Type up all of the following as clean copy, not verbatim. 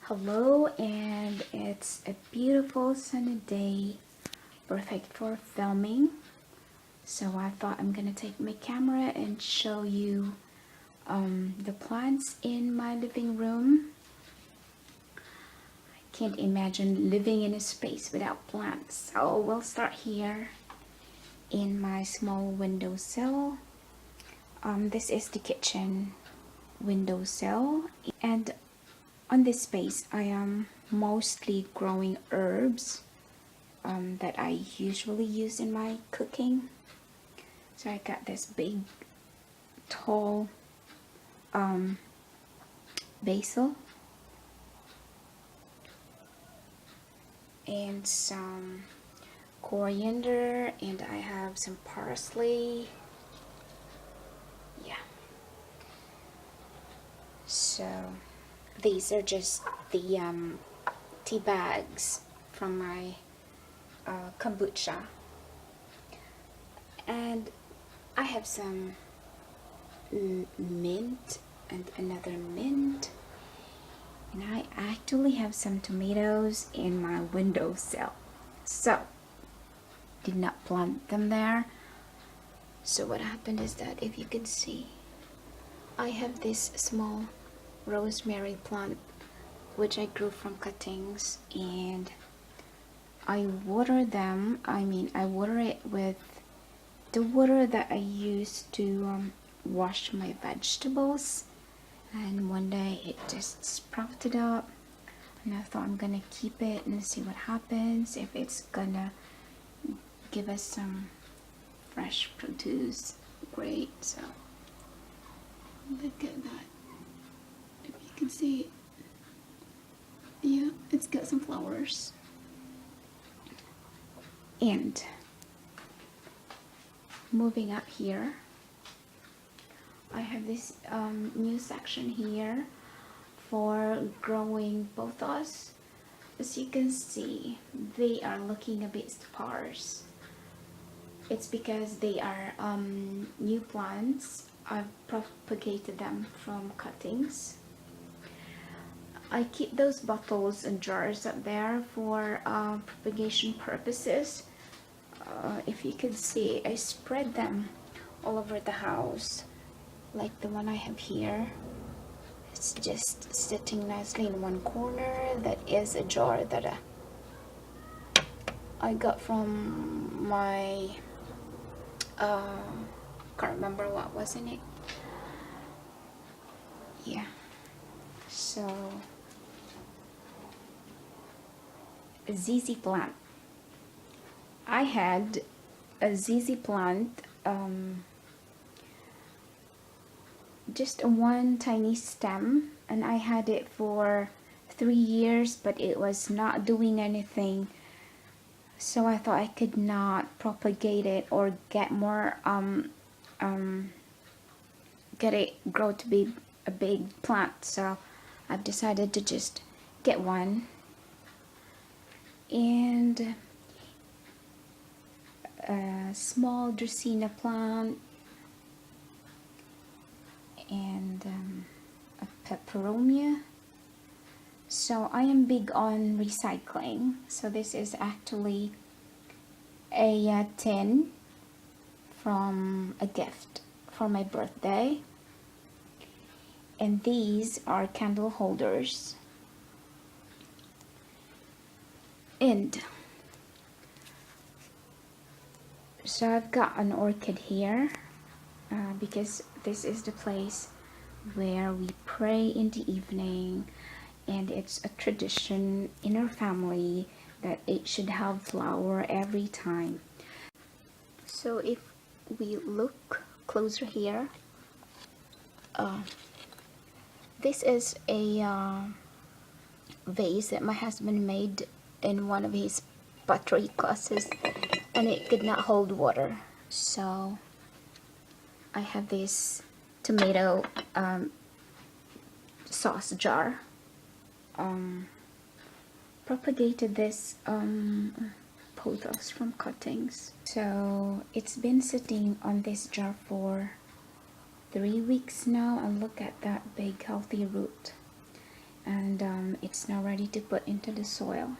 Hello, and it's a beautiful sunny day, perfect for filming. So I thought I'm gonna take my camera and show you the plants in my living room. I can't imagine living in a space without plants. So we'll start here in my small windowsill. This is the kitchen windowsill, and on this space I am mostly growing herbs that I usually use in my cooking. So I got this big tall basil and some coriander, and I have some parsley. Yeah, so these are just the tea bags from my kombucha, and I have some mint and another mint, and I actually have some tomatoes in my windowsill. So did not plant them there. So what happened is that, if you can see, I have this small rosemary plant which I grew from cuttings, and I water them. I water it with the water that I use to wash my vegetables, and one day it just sprouted up, and I thought I'm gonna keep it and see what happens, if it's gonna give us some fresh produce. Great. So look at that, if you can see. Yeah, it's got some flowers. And moving up here, I have this new section here for growing pothos. As you can see, they are looking a bit sparse. It's because they are new plants. I've propagated them from cuttings. I keep those bottles and jars up there for propagation purposes. If you can see, I spread them all over the house, like the one I have here. It's just sitting nicely in one corner. That is a jar that I got from my can't remember what was in it. Yeah, so ZZ plant. I had a ZZ plant, just one tiny stem, and I had it for 3 years, but it was not doing anything. So I thought I could not propagate it or get more get it grow to be a big plant. So I've decided to just get one, and a small Dracaena plant, and a peperomia. So I am big on recycling. So this is actually a tin from a gift for my birthday, and these are candle holders. And so I've got an orchid here because this is the place where we pray in the evening, and it's a tradition in our family that it should have flower every time. So if we look closer here, this is a vase that my husband made in one of his pottery classes, and it could not hold water. So I have this tomato sauce jar. Propagated this pothos from cuttings. So it's been sitting on this jar for 3 weeks now, and look at that big healthy root. and it's now ready to put into the soil.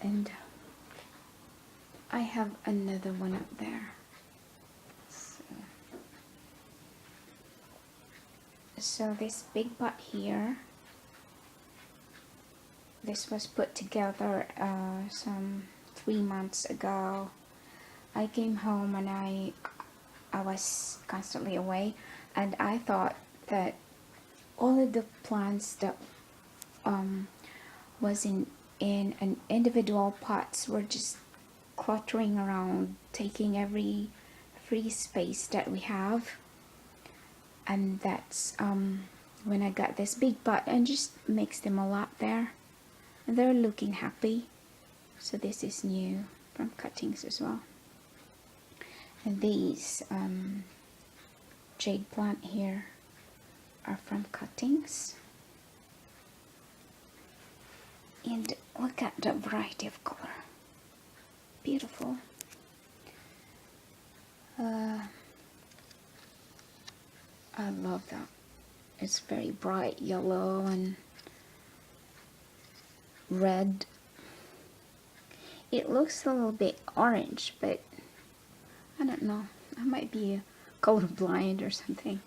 And I have another one up there. So this big pot here, this was put together some 3 months ago. I came home and I was constantly away, and I thought that all of the plants that was in an individual pots were just cluttering around, taking every free space that we have. And that's when I got this big pot and just mixed them all up there, and they're looking happy. So this is new from cuttings as well. And these jade plant here are from cuttings. And look at the variety of color. Beautiful. I love that. It's very bright yellow and red. It looks a little bit orange, but I don't know. I might be colorblind or something.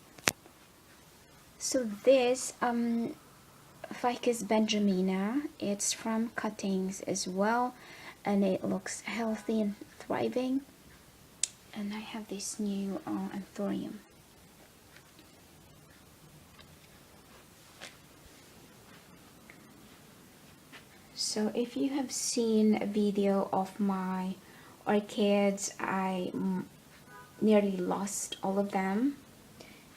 So this Ficus benjamina, it's from cuttings as well, and it looks healthy and thriving. And I have this new anthurium. So if you have seen a video of my orchids, I nearly lost all of them.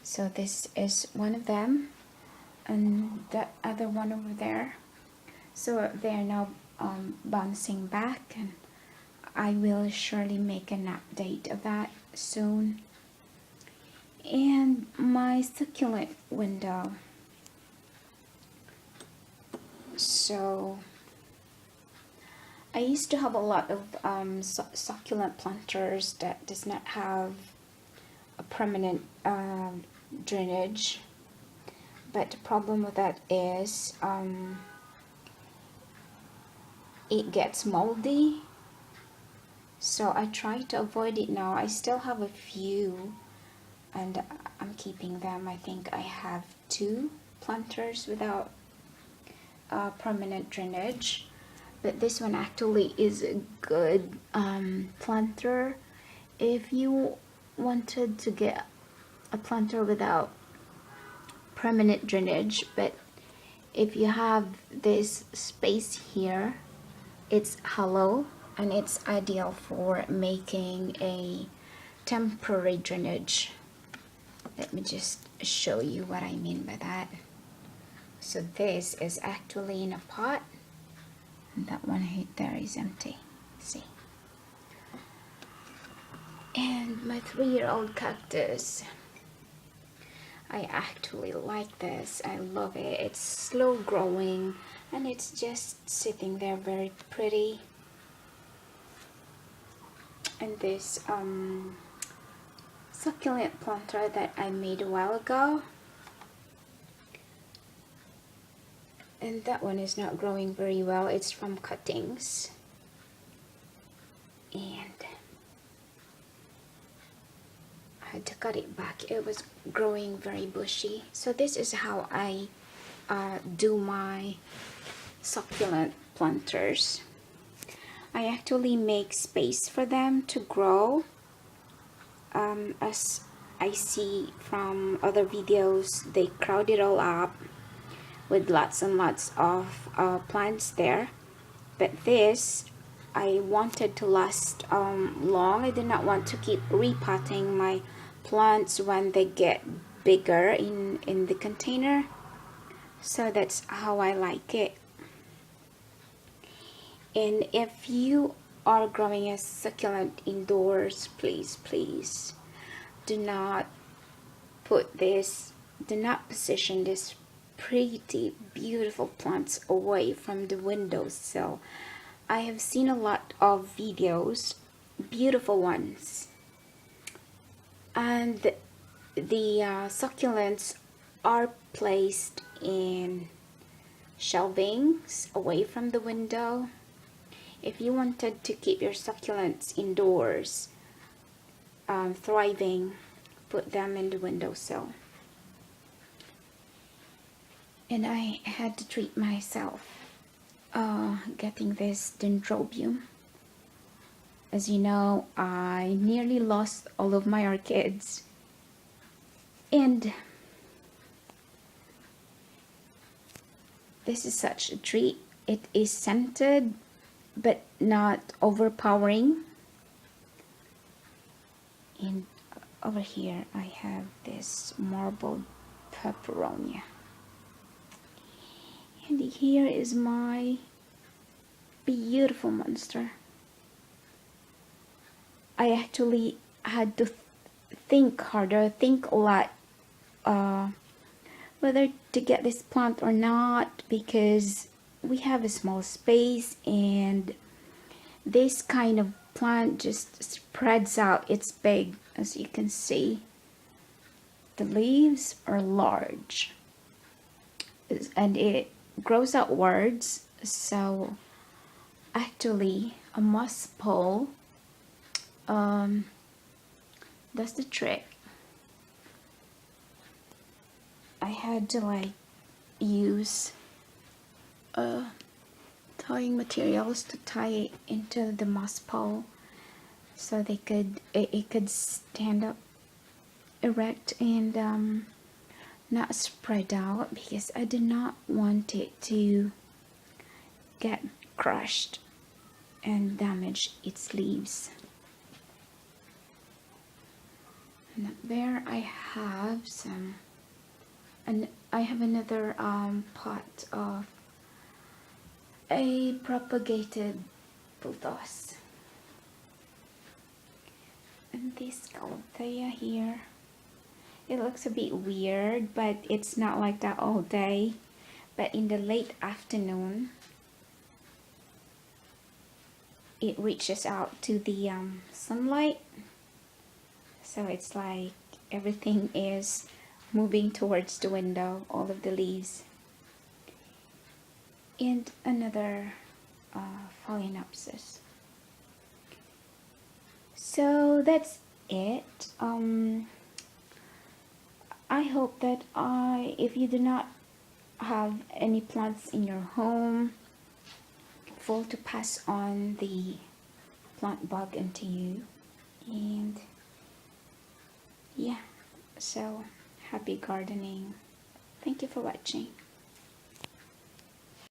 So this is one of them, and the other one over there. So they are now bouncing back, and I will surely make an update of that soon. And my succulent window. So I used to have a lot of succulent planters that does not have a permanent drainage, but the problem with that is it gets moldy. So I try to avoid it now. I still have a few, and I'm keeping them. I think I have 2 planters without permanent drainage. But this one actually is a good planter. If you wanted to get a planter without permanent drainage, but if you have this space here, it's hollow, and it's ideal for making a temporary drainage. Let me just show you what I mean by that. So this is actually in a pot. That one right there is empty. See? And my 3-year-old cactus. I actually like this. I love it. It's slow growing, and it's just sitting there very pretty. And this succulent planter that I made a while ago, and that one is not growing very well. It's from cuttings, and I had to cut it back. It was growing very bushy. So this is how I do my succulent planters. I actually make space for them to grow. As I see from other videos, they crowd it all up with lots and lots of plants there. But this, I wanted to last long. I did not want to keep repotting my plants when they get bigger in the container. So that's how I like it. And if you are growing a succulent indoors, please do not position this pretty beautiful plants away from the windowsill. I have seen a lot of videos, beautiful ones, and the succulents are placed in shelvings away from the window. If you wanted to keep your succulents indoors, thriving, put them in the windowsill. And I had to treat myself getting this dendrobium. As you know, I nearly lost all of my orchids, and this is such a treat. It is scented but not overpowering. And over here I have this marbled peperonia, and here is my beautiful monster. I actually had to think harder, think a lot, whether to get this plant or not, because we have a small space and this kind of plant just spreads out. It's big, as you can see. The leaves are large and it grows outwards, so actually a moss pole that's the trick. I had to use tying materials to tie it into the moss pole so it could stand up erect and not spread out, because I did not want it to get crushed and damage its leaves. And up there I have some, and I have another pot of a propagated pothos. And this calathea here, it looks a bit weird, but it's not like that all day. But in the late afternoon, it reaches out to the sunlight. So it's like everything is moving towards the window, all of the leaves. And another phalaenopsis. So that's it. I hope that if you do not have any plants in your home, for to pass on the plant bug into you. And yeah, so happy gardening. Thank you for watching.